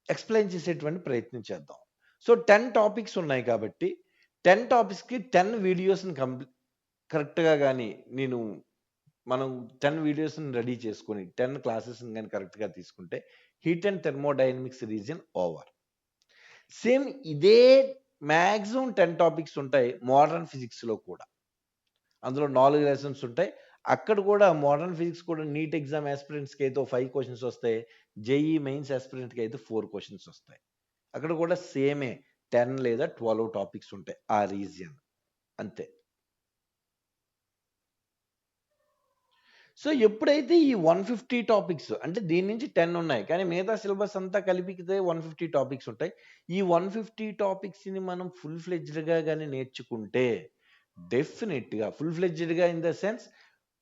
ఎక్స్‌ప్లెయిన్ చేసేటువంటి ప్రయత్నం చేద్దాం. సో, 10 టాపిక్స్ ఉన్నాయి కాబట్టి 10 టాపిక్స్‌కి 10 వీడియోస్‌ని కరెక్ట్‌గా గాని మనం 10 వీడియోస్‌ని రెడీ చేసుకొని 10 క్లాసెస్‌ని గాని కరెక్ట్‌గా తీసుకుంటే heat and thermodynamics region over. Same ఇదే మాక్సిమం 10 టాపిక్స్ ఉంటాయి మోడర్న్ ఫిజిక్స్‌లో కూడా. అందులో 4 లెసన్స్ ఉంటాయి. అక్కడ కూడా మోడర్న్ ఫిజిక్స్ కూడా నీట్ ఎగ్జామ్ ఆస్పిరెంట్స్‌కి అయితే 5 క్వెషన్స్ వస్తాయి. జేఈఈ మెయిన్స్ ఆస్పిరెంట్‌కి అయితే 4 క్వెషన్స్ వస్తాయి. అక్కడ కూడా సేమే 10 లేదా 12 టాపిక్స్ ఉంటాయి ఆ రీజియన్. అంతే. సో, ఎప్పుడైతే ఈ 150 టాపిక్స్ అంటే దీని నుంచి 10 ఉన్నాయి. కానీ మిగతా సిలబస్ అంతా కలిపితే 150 టాపిక్స్ ఉంటాయి. ఈ 150 టాపిక్స్‌ని మనం ఫుల్ ఫ్లెడ్జ్డ్‌గా గాని నేర్చుకుంటే డెఫినిట్‌గా ఫుల్ ఫ్లెడ్జ్డ్‌గా in the sense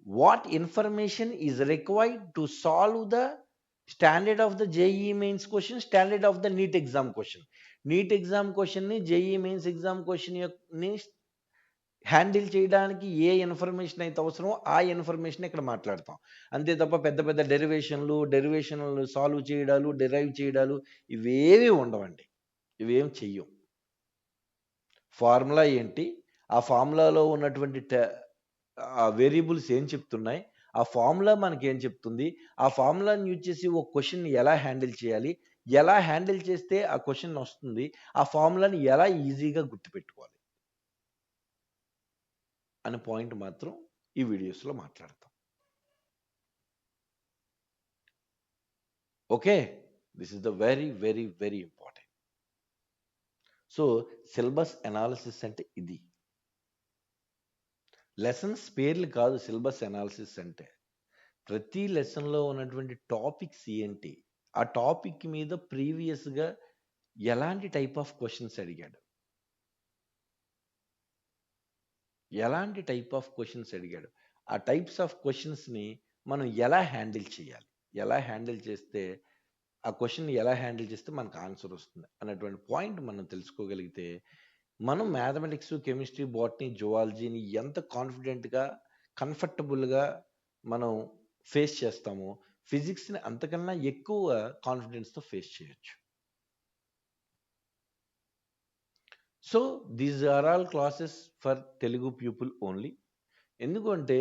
what information is required to solve the standard of the JEE mains question, standard of the NEET exam question. NEET exam క్వెషన్‌ని జేఈఈ మెయిన్స్ ఎగ్జామ్ క్వెషన్ ని handle చేయడానికి ఏ information అయితే అవసరమో ఆ information ఇక్కడ మాట్లాడతాం. అంతే తప్ప పెద్ద పెద్ద డెరివేషన్‌లు సాల్వ్ చేయడాలు, డిరైవ్ చేయడాలు ఇవేవి ఉండవండి. ఇవేం చెయ్యం. ఫార్ములా ఏంటి? ఆ ఫార్ములాలో ఉన్నటువంటి వేరియబుల్స్ ఏం చెప్తున్నాయి? ఆ ఫార్ములా మనకేం చెప్తుంది? ఆ ఫార్ములాని యూజ్ చేసి ఒక క్వెషన్‌ని ఎలా హ్యాండిల్ చేయాలి? ఎలా హ్యాండిల్ చేస్తే ఆ క్వెషన్ వస్తుంది? ఆ ఫార్ములాని ఎలా ఈజీగా గుర్తుపెట్టుకోవాలి? అనే పాయింట్ మాత్రం ఈ వీడియోస్‌లో మాట్లాడతాం. Okay. This is the very, very, very important. So, syllabus analysis అంటే ఇది. లెసన్స్ పేర్లు కాదు సిలబస్ అనాలిసిస్ అంటే. ప్రతి లెసన్‌లో ఉన్నటువంటి టాపిక్స్ ఏంటి? ఆ టాపిక్ మీద ప్రీవియస్‌గా ఎలాంటి టైప్ ఆఫ్ క్వెషన్స్ అడిగాడు? ఎలాంటి టైప్ ఆఫ్ క్వెషన్స్ అడిగాడు? ఆ టైప్స్ ఆఫ్ క్వెషన్స్‌ని మనం ఎలా హ్యాండిల్ చేయాలి? ఎలా హ్యాండిల్ చేస్తే ఆ క్వెషన్‌ని ఎలా హ్యాండిల్ చేస్తే మనకు ఆన్సర్ వస్తుంది అనేటువంటి పాయింట్ మనం తెలుసుకోగలిగితే, మనం మ్యాథమెటిక్స్, కెమిస్ట్రీ, బోటనీ, జువాలజీని ఎంత కాన్ఫిడెంట్‌గా, కంఫర్టబుల్‌గా మనం ఫేస్ చేస్తామో, ఫిజిక్స్‌ని అంతకన్నా ఎక్కువ కాన్ఫిడెన్స్‌తో ఫేస్ చేయొచ్చు. So, these are all classes for Telugu people only. ఎందుకంటే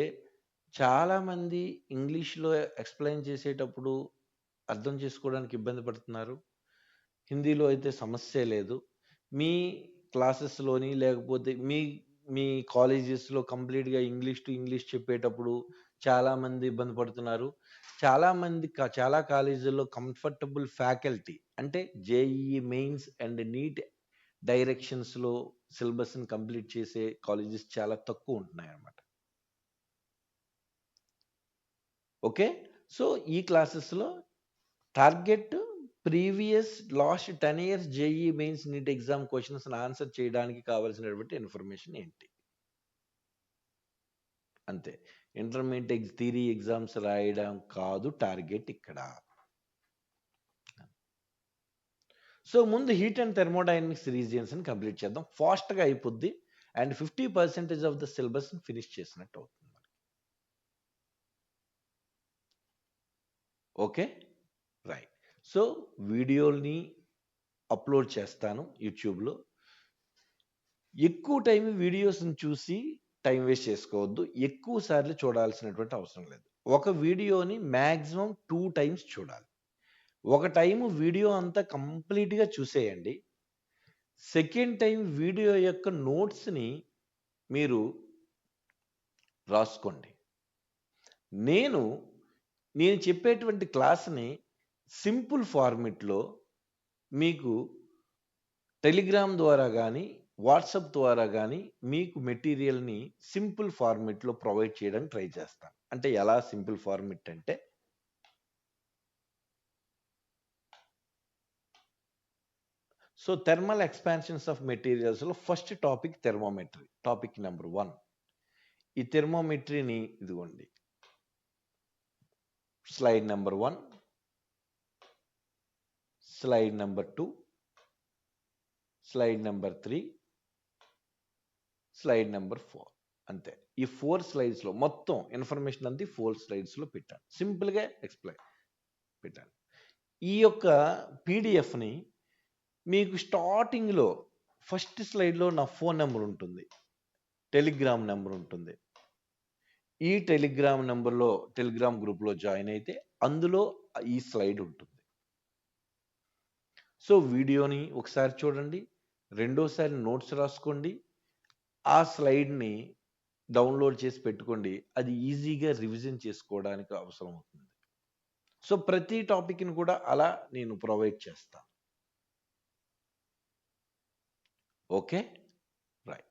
చాలామంది ఇంగ్లీష్‌లో ఎక్స్‌ప్లెయిన్ చేసేటప్పుడు అర్థం చేసుకోవడానికి ఇబ్బంది పడుతున్నారు. హిందీలో అయితే సమస్యే లేదు. మీ క్లాసెస్‌లోని లేకపోతే మీ మీ కాలేజెస్‌లో కంప్లీట్‌గా ఇంగ్లీష్ టు ఇంగ్లీష్ చెప్పేటప్పుడు చాలామంది ఇబ్బంది పడుతున్నారు. చాలా కాలేజీల్లో కంఫర్టబుల్ ఫ్యాకల్టీ అంటే జేఈఈ మెయిన్స్ అండ్ నీట్ డైరెక్షన్స్‌లో సిలబస్‌ని కంప్లీట్ చేసే కాలేజెస్ చాలా తక్కువ ఉంటున్నాయన్నమాట. ఓకే. సో, ఈ క్లాసెస్‌లో target previous last 10 years JEE mains, NEET exam క్వెషన్స్‌ని ఆన్సర్ చేయడానికి కావాల్సినటువంటి ఇన్ఫర్మేషన్ ఏంటి? అంతే. ఇంటర్మీడియేట్ థియరీ ఎగ్జామ్స్ రాయడం కాదు టార్గెట్ ఇక్కడ. సో, ముందు హీట్ అండ్ థర్మోడైనమిక్స్ రీజియన్స్‌ని కంప్లీట్ చేద్దాం. ఫాస్ట్‌గా అయిపోద్ది. అండ్ 50% ఆఫ్ ద సిలబస్‌ని ఫినిష్ చేసినట్టు అవుతుంది. ఓకే. రైట్. సో, వీడియోలని అప్‌లోడ్ చేస్తాను యూట్యూబ్‌లో. ఎక్కువ టైం వీడియోస్‌ని చూసి టైం వేస్ట్ చేసుకోవద్దు. ఎక్కువ సార్లు చూడాల్సినటువంటి అవసరం లేదు. ఒక వీడియోని మాక్సిమం 2 టైమ్స్ చూడాలి. ఒక టైము వీడియో అంతా కంప్లీట్‌గా చూసేయండి. సెకండ్ టైమ్ వీడియో యొక్క నోట్స్‌ని మీరు రాసుకోండి. నేను, నేను చెప్పేటువంటి క్లాస్‌ని సింపుల్ ఫార్మాట్‌లో మీకు టెలిగ్రామ్ ద్వారా గానీ, వాట్సాప్ ద్వారా గానీ మీకు మెటీరియల్‌ని సింపుల్ ఫార్మాట్‌లో ప్రొవైడ్ చేయడానికి ట్రై చేస్తాను. అంటే ఎలా సింపుల్ ఫార్మాట్ అంటే సో, థర్మల్ ఎక్స్‌పాన్షన్స్ ఆఫ్ మెటీరియల్స్‌లో first topic thermometry. Topic number 1. ఈ థర్మామెట్రీని ఇదిగోండి. Slide number 1, slide number 2, slide number 3, slide number 4. అంతే. ఈ 4 స్లైడ్స్‌లో మొత్తం ఇన్ఫర్మేషన్ అంతా 4 స్లైడ్స్‌లో పెట్టాను. సింపుల్‌గా ఎక్స్‌ప్లెయిన్ పెట్టాను. ఈ యొక్క పీడీఎఫ్‌ని మీకు స్టార్టింగ్‌లో ఫస్ట్ స్లైడ్‌లో నా ఫోన్ నంబర్ ఉంటుంది. టెలిగ్రామ్ నంబర్ ఉంటుంది. ఈ టెలిగ్రామ్ గ్రూప్‌లో జాయిన్ అయితే అందులో ఈ స్లైడ్ ఉంటుంది. సో, వీడియోని ఒకసారి చూడండి. రెండోసారి నోట్స్ రాసుకోండి. ఆ స్లైడ్‌ని డౌన్‌లోడ్ చేసి పెట్టుకోండి. అది ఈజీగా రివిజన్ చేసుకోవడానికి అవసరం అవుతుంది. సో, ప్రతి టాపిక్‌ని కూడా అలా నేను ప్రొవైడ్ చేస్తా. ఓకే. రైట్.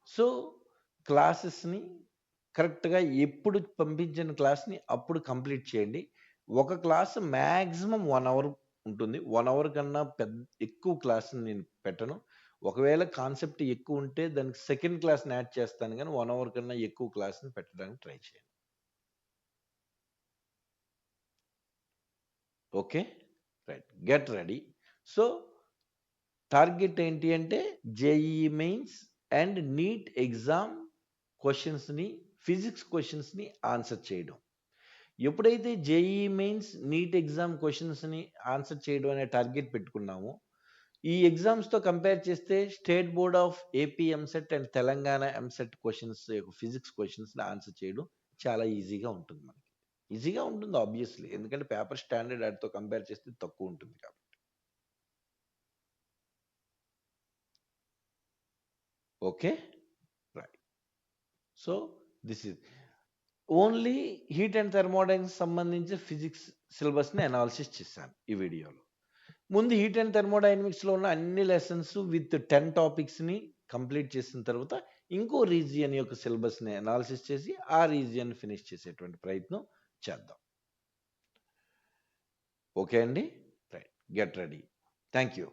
సో, క్లాసెస్‌ని కరెక్ట్‌గా ఎప్పుడు పంపించిన క్లాస్‌ని అప్పుడు కంప్లీట్ చేయండి. ఒక క్లాస్ మాక్సిమం 1 అవర్ ఉంటుంది. 1 అవర్ కన్నా ఎక్కువ క్లాస్‌ని నేను పెట్టను. ఒకవేళ కాన్సెప్ట్ ఎక్కువుంటే దానికి సెకండ్ క్లాస్‌ని యాడ్ చేస్తాను గానీ 1 అవర్ కన్నా ఎక్కువ క్లాస్‌ని పెట్టడానికి ట్రై చేయను. Okay. Right. Get ready. So, target ఏంటి అంటే JEE mains, and NEET exam క్వశ్చన్స్ని, ఫిజిక్స్ క్వశ్చన్స్ని ఆన్సర్ చేయడం. ఎప్పుడైతే జేఈ మెయిన్స్, నీట్ ఎగ్జామ్ క్వశ్చన్స్ని ఆన్సర్ చేయడం అనే టార్గెట్ పెట్టుకున్నామో, ఈ ఎగ్జామ్స్తో కంపేర్ చేస్తే state board of AP EAMCET and Telangana EAMCET questions, physics క్వశ్చన్స్ని ఆన్సర్ చేయడం చాలా ఈజీగా ఉంటుంది మనకి. ఈజీగా ఉంటుంది ఆబ్వియస్లీ, ఎందుకంటే పేపర్ స్టాండర్డ్ వాటితో కంపేర్ చేస్తే తక్కువ ఉంటుంది కాబట్టి. Okay, right. So this is only heat and thermodynamics సంబంధించి ఫిజిక్స్ సిలబస్ని అనాలిసిస్ చేశాను ఈ వీడియోలో. ముందు హీట్ అండ్ థర్మోడైనమిక్స్లో ఉన్న అన్ని లెసన్స్ విత్ 10 టాపిక్స్ని కంప్లీట్ చేసిన తర్వాత ఇంకో రీజియన్ యొక్క సిలబస్ని అనాలిసిస్ చేసి ఆ రీజియన్ ఫినిష్ చేసేటువంటి ప్రయత్నం చేద్దాం. ఓకే అండి, right, get ready. Thank you.